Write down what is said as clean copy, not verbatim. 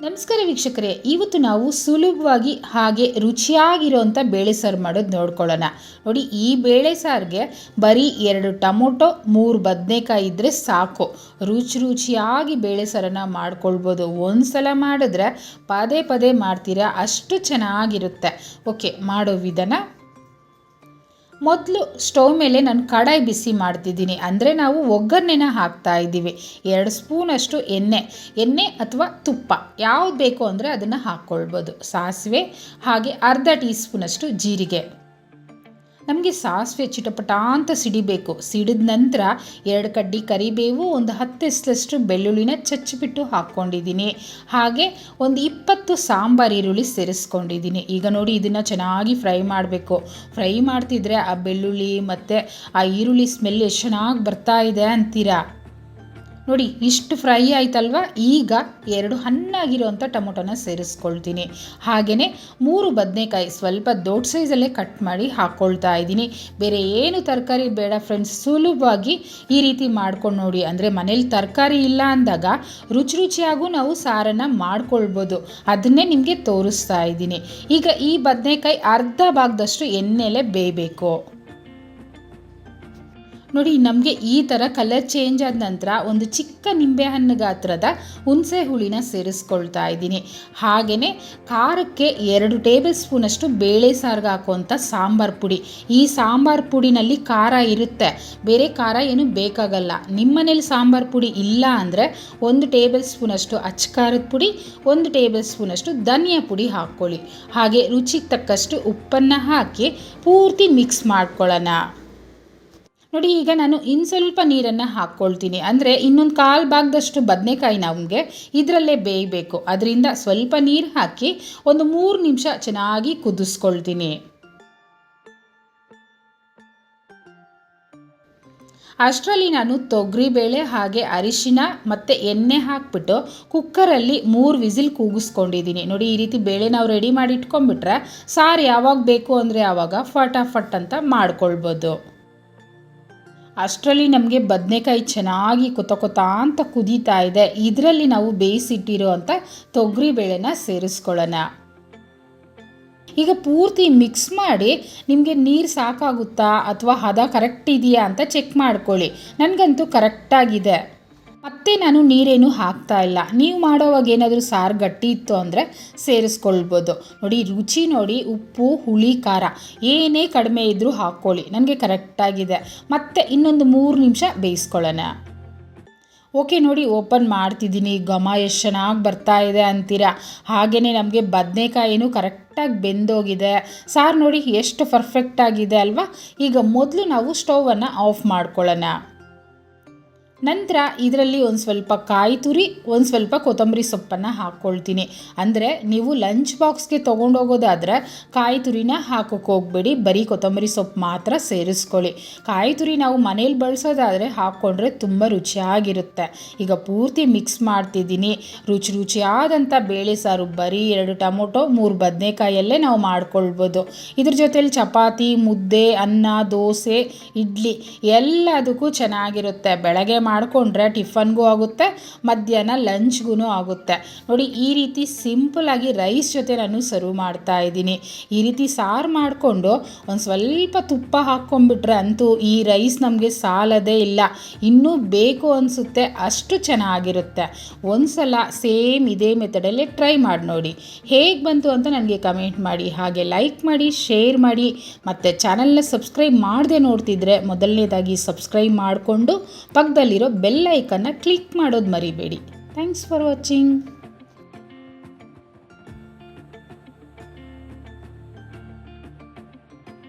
ನಮಸ್ಕಾರ ವೀಕ್ಷಕರೇ, ಇವತ್ತು ನಾವು ಸುಲಭವಾಗಿ ಹಾಗೆ ರುಚಿಯಾಗಿರೋಂಥ ಬೇಳೆ ಸಾರು ಮಾಡೋದು ನೋಡ್ಕೊಳ್ಳೋಣ. ನೋಡಿ, ಈ ಬೇಳೆ ಸಾರಿಗೆ ಬರೀ 2 ಟೊಮೊಟೊ 3 ಬದನೆಕಾಯಿ ಇದ್ದರೆ ಸಾಕು. ರುಚಿಯಾಗಿ ಬೇಳೆ ಸಾರನ್ನು ಮಾಡ್ಕೊಳ್ಬೋದು. ಒಂದು ಸಲ ಮಾಡಿದ್ರೆ ಪದೇ ಪದೇ ಮಾಡ್ತೀರಾ, ಅಷ್ಟು ಚೆನ್ನಾಗಿರುತ್ತೆ. ಓಕೆ, ಮಾಡೋ ವಿಧಾನ. ಮೊದಲು ಸ್ಟವ್ ಮೇಲೆ ನಾನು ಕಡಾಯಿ ಬಿಸಿ ಮಾಡ್ತಿದ್ದೀನಿ. ಅಂದರೆ ನಾವು ಒಗ್ಗರಣೆನ ಹಾಕ್ತಾ ಇದ್ದೀವಿ. 2 ಸ್ಪೂನಷ್ಟು ಎಣ್ಣೆ ಅಥವಾ ತುಪ್ಪ ಯಾವ್ದು ಬೇಕು ಅಂದರೆ ಅದನ್ನು ಹಾಕ್ಕೊಳ್ಬೋದು. ಸಾಸಿವೆ ಹಾಗೆ ಅರ್ಧ ಟೀ ಸ್ಪೂನಷ್ಟು ಜೀರಿಗೆ. ನಮಗೆ ಸಾಸಿವೆ ಚಿಟಪಟ ಅಂತ ಸಿಡಿಬೇಕು. ಸಿಡಿದ ನಂತರ 2 ಕಡ್ಡಿ ಕರಿಬೇವು, ಒಂದು 10 ಎಸಳಷ್ಟು ಬೆಳ್ಳುಳ್ಳಿನ ಚಚ್ಚಿಬಿಟ್ಟು ಹಾಕ್ಕೊಂಡಿದ್ದೀನಿ. ಹಾಗೆ ಒಂದು 20 ಸಾಂಬಾರು ಈರುಳ್ಳಿ ಸೇರಿಸ್ಕೊಂಡಿದ್ದೀನಿ. ಈಗ ನೋಡಿ, ಇದನ್ನು ಚೆನ್ನಾಗಿ ಫ್ರೈ ಮಾಡಬೇಕು. ಫ್ರೈ ಮಾಡ್ತಿದ್ರೆ ಆ ಬೆಳ್ಳುಳ್ಳಿ ಮತ್ತು ಆ ಈರುಳ್ಳಿ ಸ್ಮೆಲ್ ಎಷ್ಟು ಚೆನ್ನಾಗಿ ಬರ್ತಾ ಇದೆ ಅಂತೀರಾ. ನೋಡಿ, ಇಷ್ಟು ಫ್ರೈ ಆಯ್ತಲ್ವ. ಈಗ 2 ಹಣ್ಣಾಗಿರೋಂಥ ಟೊಮೊಟೊನ ಸೇರಿಸ್ಕೊಳ್ತೀನಿ. ಹಾಗೆಯೇ 3 ಬದನೆಕಾಯಿ ಸ್ವಲ್ಪ ದೊಡ್ಡ ಸೈಜಲ್ಲೇ ಕಟ್ ಮಾಡಿ ಹಾಕ್ಕೊಳ್ತಾ ಇದ್ದೀನಿ. ಬೇರೆ ಏನು ತರಕಾರಿ ಬೇಡ ಫ್ರೆಂಡ್ಸ್, ಸುಲಭವಾಗಿ ಈ ರೀತಿ ಮಾಡ್ಕೊಂಡು ನೋಡಿ. ಅಂದರೆ ಮನೇಲಿ ತರಕಾರಿ ಇಲ್ಲ ಅಂದಾಗ ರುಚಿಯಾಗೂ ನಾವು ಸಾರನ್ನು ಮಾಡ್ಕೊಳ್ಬೋದು. ಅದನ್ನೇ ನಿಮಗೆ ತೋರಿಸ್ತಾ ಇದ್ದೀನಿ. ಈಗ ಈ ಬದನೆಕಾಯಿ ಅರ್ಧ ಭಾಗದಷ್ಟು ಎಣ್ಣೆಲೆ ಬೇಯಬೇಕು. ನೋಡಿ, ನಮಗೆ ಈ ಥರ ಕಲರ್ ಚೇಂಜ್ ಆದ ನಂತರ ಒಂದು ಚಿಕ್ಕ ನಿಂಬೆಹಣ್ಣು ಗಾತ್ರದ ಹುಣಸೆ ಹುಳಿನ ಸೇರಿಸ್ಕೊಳ್ತಾ ಇದ್ದೀನಿ. ಹಾಗೆಯೇ ಖಾರಕ್ಕೆ 2 ಟೇಬಲ್ ಸ್ಪೂನಷ್ಟು ಬೇಳೆ ಸಾರಿಗೆ ಹಾಕುವಂಥ ಸಾಂಬಾರು ಪುಡಿ. ಈ ಸಾಂಬಾರು ಪುಡಿನಲ್ಲಿ ಖಾರ ಇರುತ್ತೆ, ಬೇರೆ ಖಾರ ಏನು ಬೇಕಾಗಲ್ಲ. ನಿಮ್ಮನೇಲಿ ಸಾಂಬಾರು ಪುಡಿ ಇಲ್ಲ ಅಂದರೆ 1 ಟೇಬಲ್ ಸ್ಪೂನಷ್ಟು ಅಚ್ಚ ಖಾರದ ಪುಡಿ, 1 ಟೇಬಲ್ ಸ್ಪೂನಷ್ಟು ಧನಿಯಾ ಪುಡಿ ಹಾಕ್ಕೊಳ್ಳಿ. ಹಾಗೆ ರುಚಿಗೆ ತಕ್ಕಷ್ಟು ಉಪ್ಪನ್ನು ಹಾಕಿ ಪೂರ್ತಿ ಮಿಕ್ಸ್ ಮಾಡ್ಕೊಳ್ಳೋಣ. ನೋಡಿ, ಈಗ ನಾನು ಇನ್ನು ಸ್ವಲ್ಪ ನೀರನ್ನು ಹಾಕ್ಕೊಳ್ತೀನಿ. ಅಂದರೆ ಇನ್ನೊಂದು 1/4 ಭಾಗದಷ್ಟು ಬದನೆಕಾಯಿ ನಮಗೆ ಇದರಲ್ಲೇ ಬೇಯಬೇಕು. ಅದರಿಂದ ಸ್ವಲ್ಪ ನೀರು ಹಾಕಿ ಒಂದು 3 ನಿಮಿಷ ಚೆನ್ನಾಗಿ ಕುದಿಸ್ಕೊಳ್ತೀನಿ. ಅಷ್ಟರಲ್ಲಿ ನಾನು ತೊಗರಿಬೇಳೆ ಹಾಗೆ ಅರಿಶಿನ ಮತ್ತು ಎಣ್ಣೆ ಹಾಕ್ಬಿಟ್ಟು ಕುಕ್ಕರಲ್ಲಿ 3 ವಿಸಿಲ್ ಕೂಗಿಸ್ಕೊಂಡಿದ್ದೀನಿ. ನೋಡಿ, ಈ ರೀತಿ ಬೇಳೆ ನಾವು ರೆಡಿ ಮಾಡಿ ಇಟ್ಕೊಂಡ್ಬಿಟ್ರೆ ಸಾರು ಯಾವಾಗ ಬೇಕು ಅಂದರೆ ಆವಾಗ ಫಟಾಫಟ್ ಅಂತ ಮಾಡ್ಕೊಳ್ಬೋದು. ಅಷ್ಟರಲ್ಲಿ ನಮಗೆ ಬದನೆಕಾಯಿ ಚೆನ್ನಾಗಿ ಕೊತ ಅಂತ ಕುದೀತಾ ಇದೆ. ಇದರಲ್ಲಿ ನಾವು ಬೇಯಿಸಿಟ್ಟಿರೋ ಅಂಥ ತೊಗರಿಬೇಳೆನ ಸೇರಿಸ್ಕೊಳ್ಳೋಣ. ಈಗ ಪೂರ್ತಿ ಮಿಕ್ಸ್ ಮಾಡಿ ನಿಮಗೆ ನೀರು ಸಾಕಾಗುತ್ತಾ ಅಥವಾ ಹದ ಕರೆಕ್ಟ್ ಇದೆಯಾ ಅಂತ ಚೆಕ್ ಮಾಡ್ಕೊಳ್ಳಿ. ನನಗಂತೂ ಕರೆಕ್ಟಾಗಿದೆ. ಮತ್ತೆ ನಾನು ನೀರೇನು ಹಾಕ್ತಾ ಇಲ್ಲ. ನೀವು ಮಾಡೋವಾಗ ಏನಾದರೂ ಸಾರು ಗಟ್ಟಿ ಇತ್ತು ಅಂದರೆ ಸೇರಿಸ್ಕೊಳ್ಬೋದು. ನೋಡಿ, ರುಚಿ ನೋಡಿ, ಉಪ್ಪು ಹುಳಿ ಖಾರ ಏನೇ ಕಡಿಮೆ ಇದ್ದರೂ ಹಾಕ್ಕೊಳ್ಳಿ. ನನಗೆ ಕರೆಕ್ಟಾಗಿದೆ. ಮತ್ತು ಇನ್ನೊಂದು 3 ನಿಮಿಷ ಬೇಯಿಸ್ಕೊಳ್ಳೋಣ. ಓಕೆ, ನೋಡಿ, ಓಪನ್ ಮಾಡ್ತಿದ್ದೀನಿ. ಘಮ ಎಷ್ಟು ಚೆನ್ನಾಗಿ ಬರ್ತಾ ಇದೆ ಅಂತೀರಾ. ಹಾಗೆಯೇ ನಮಗೆ ಬದನೆಕಾಯಿನೂ ಕರೆಕ್ಟಾಗಿ ಬೆಂದೋಗಿದೆ. ಸಾರು ನೋಡಿ ಎಷ್ಟು ಪರ್ಫೆಕ್ಟಾಗಿದೆ ಅಲ್ವಾ. ಈಗ ಮೊದಲು ನಾವು ಸ್ಟೌವನ್ನು ಆಫ್ ಮಾಡ್ಕೊಳ್ಳೋಣ. ನಂತರ ಇದರಲ್ಲಿ ಒಂದು ಸ್ವಲ್ಪ ಕಾಯಿ ತುರಿ, ಒಂದು ಸ್ವಲ್ಪ ಕೊತ್ತಂಬರಿ ಸೊಪ್ಪನ್ನು ಹಾಕ್ಕೊಳ್ತೀನಿ. ಅಂದರೆ ನೀವು ಲಂಚ್ ಬಾಕ್ಸ್ಗೆ ತೊಗೊಂಡೋಗೋದಾದರೆ ಕಾಯಿ ತುರಿನ ಹಾಕೋಕ್ಕೆ ಹೋಗಬೇಡಿ, ಬರೀ ಕೊತ್ತಂಬರಿ ಸೊಪ್ಪು ಮಾತ್ರ ಸೇರಿಸ್ಕೊಳ್ಳಿ. ಕಾಯಿ ತುರಿ ನಾವು ಮನೇಲಿ ಬಳಸೋದಾದರೆ ಹಾಕ್ಕೊಂಡ್ರೆ ತುಂಬ ರುಚಿಯಾಗಿರುತ್ತೆ. ಈಗ ಪೂರ್ತಿ ಮಿಕ್ಸ್ ಮಾಡ್ತಿದ್ದೀನಿ. ರುಚಿಯಾದಂಥ ಬೇಳೆ ಸಾರು ಬರೀ 2 ಟೊಮೊಟೊ 3 ಬದನೆಕಾಯಲ್ಲೇ ನಾವು ಮಾಡ್ಕೊಳ್ಬೋದು. ಇದ್ರ ಜೊತೆಲಿ ಚಪಾತಿ, ಮುದ್ದೆ, ಅನ್ನ, ದೋಸೆ, ಇಡ್ಲಿ ಎಲ್ಲದಕ್ಕೂ ಚೆನ್ನಾಗಿರುತ್ತೆ. ಬೆಳಗ್ಗೆ ಮಾಡಿಕೊಂಡ್ರೆ ಟಿಫನ್ಗೂ ಆಗುತ್ತೆ, ಮಧ್ಯಾಹ್ನ ಲಂಚ್ಗೂ ಆಗುತ್ತೆ. ನೋಡಿ, ಈ ರೀತಿ ಸಿಂಪಲಾಗಿ ರೈಸ್ ಜೊತೆ ನಾನು ಸರ್ವ್ ಮಾಡ್ತಾ ಇದ್ದೀನಿ. ಈ ರೀತಿ ಸಾರು ಮಾಡಿಕೊಂಡು ಒಂದು ಸ್ವಲ್ಪ ತುಪ್ಪ ಹಾಕ್ಕೊಂಡ್ಬಿಟ್ರೆ ಅಂತೂ ಈ ರೈಸ್ ನಮಗೆ ಸಾಲದೇ ಇಲ್ಲ. ಇನ್ನೂ ಬೇಕು ಅನಿಸುತ್ತೆ, ಅಷ್ಟು ಚೆನ್ನಾಗಿರುತ್ತೆ. ಒಂದು ಸಲ ಸೇಮ್ ಇದೇ ಮೆಥಡಲ್ಲೇ ಟ್ರೈ ಮಾಡಿ ನೋಡಿ. ಹೇಗೆ ಬಂತು ಅಂತ ನನಗೆ ಕಮೆಂಟ್ ಮಾಡಿ. ಹಾಗೆ ಲೈಕ್ ಮಾಡಿ, ಶೇರ್ ಮಾಡಿ, ಮತ್ತು ಚಾನಲ್ನ ಸಬ್ಸ್ಕ್ರೈಬ್ ಮಾಡದೆ ನೋಡ್ತಿದ್ರೆ ಮೊದಲನೇದಾಗಿ ಸಬ್ಸ್ಕ್ರೈಬ್ ಮಾಡಿಕೊಂಡು ಪಕ್ಕದಲ್ಲಿ ಬೆಲ್ ಐಕನ್ನ ಕ್ಲಿಕ್ ಮಾಡೋದು ಮರಿಬೇಡಿ. Thanks for watching.